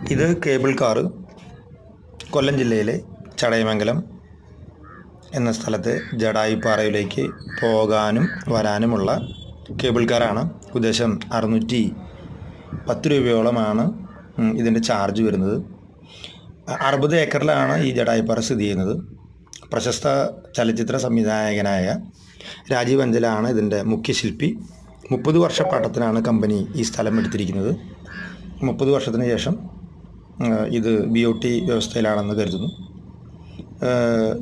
ഇത് cable car കൊല്ലം ജില്ലയിലെ ചടയമംഗലം എന്ന സ്ഥലത്ത് ജടായിപ്പാറയിലേക്ക് പോകാനും വരാനുമുള്ള കേബിൾ കാറാണ്. ഉദ്ദേശം 610 രൂപയോളമാണ് ഇതിൻ്റെ ചാർജ് വരുന്നത്. 60 ഏക്കറിലാണ് ഈ ജടായിപ്പാറ സ്ഥിതി ചെയ്യുന്നത്. പ്രശസ്ത ചലച്ചിത്ര സംവിധായകനായ രാജീവ് അഞ്ചലാണ് ഇതിൻ്റെ മുഖ്യ ശില്പി. 30 വർഷ പാട്ടത്തിനാണ് കമ്പനി ഈ സ്ഥലം എടുത്തിരിക്കുന്നത്. 30 വർഷത്തിന് ശേഷം ഇത് BOT വ്യവസ്ഥയിലാണെന്ന് കരുതുന്നു.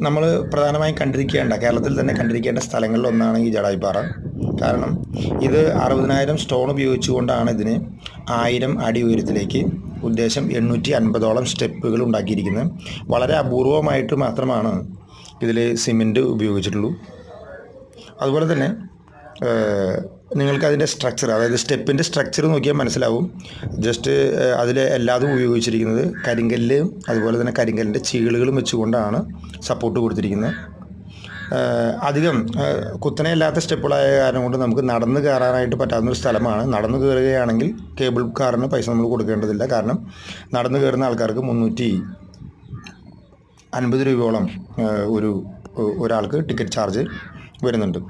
നമ്മൾ പ്രധാനമായും കേരളത്തിൽ തന്നെ കണ്ടിരിക്കേണ്ട സ്ഥലങ്ങളിലൊന്നാണ് ഈ ജടായിപ്പാറ. കാരണം ഇത് 60,000 സ്റ്റോൺ ഉപയോഗിച്ചുകൊണ്ടാണ് ഇതിന് 1000 അടി ഉയരത്തിലേക്ക് ഉദ്ദേശം 850ഓളം സ്റ്റെപ്പുകൾ ഉണ്ടാക്കിയിരിക്കുന്നത്. വളരെ അപൂർവമായിട്ട് മാത്രമാണ് ഇതിൽ സിമെൻറ്റ് ഉപയോഗിച്ചിട്ടുള്ളൂ. അതുപോലെ തന്നെ നിങ്ങൾക്കതിൻ്റെ സ്ട്രക്ചർ, അതായത് സ്റ്റെപ്പിൻ്റെ സ്ട്രക്ചർ നോക്കിയാൽ മനസ്സിലാവും. ജസ്റ്റ് അതിൽ എല്ലാതും ഉപയോഗിച്ചിരിക്കുന്നത് കരിങ്കല്ല്, അതുപോലെ തന്നെ കരിങ്കല്ലിൻ്റെ ചീളുകളും വെച്ചുകൊണ്ടാണ് സപ്പോർട്ട് കൊടുത്തിരിക്കുന്നത്. അധികം കുത്തനെയല്ലാത്ത സ്റ്റെപ്പുകളായ കാരണം കൊണ്ട് നമുക്ക് നടന്ന് കയറാനായിട്ട് പറ്റാവുന്നൊരു സ്ഥലമാണ്. നടന്ന് കയറുകയാണെങ്കിൽ കേബിൾ കാറിന് പൈസ നമ്മൾ കൊടുക്കേണ്ടതില്ല. കാരണം നടന്ന് കയറുന്ന ആൾക്കാർക്ക് 350 രൂപയോളം ഒരാൾക്ക് ടിക്കറ്റ് ചാർജ് വരുന്നുണ്ട്.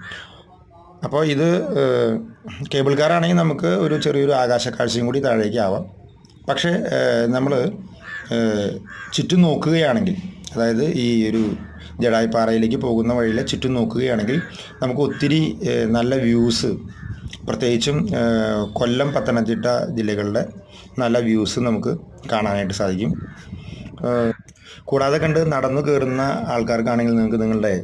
അപ്പോൾ ഇത് കേബിൾ കാറാണെങ്കിൽ നമുക്ക് ഒരു ചെറിയൊരു ആകാശക്കാഴ്ചയും കൂടി താഴേക്ക് ആവാം. പക്ഷേ നമ്മൾ ചുറ്റും നോക്കുകയാണെങ്കിൽ, അതായത് ഈ ഒരു ജടായിപ്പാറയിലേക്ക് പോകുന്ന വഴിയിൽ ചുറ്റും നോക്കുകയാണെങ്കിൽ നമുക്ക് ഒത്തിരി നല്ല വ്യൂസ്, പ്രത്യേകിച്ചും കൊല്ലം, പത്തനംതിട്ട ജില്ലകളിലെ നല്ല വ്യൂസ് നമുക്ക് കാണാനായിട്ട് സാധിക്കും. കൂടാതെ നടന്നു കയറുന്ന ആൾക്കാർക്കാണെങ്കിൽ നിങ്ങൾക്ക് നിങ്ങളുടെ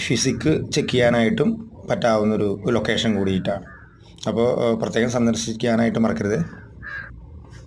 ഫിസിക്ക് ചെക്ക് ചെയ്യാനായിട്ടും പറ്റാവുന്നൊരു ലൊക്കേഷൻ കൂടിയിട്ടാണ്. അപ്പോൾ പ്രത്യേകം സന്ദർശിക്കാനായിട്ട് മറക്കരുത്.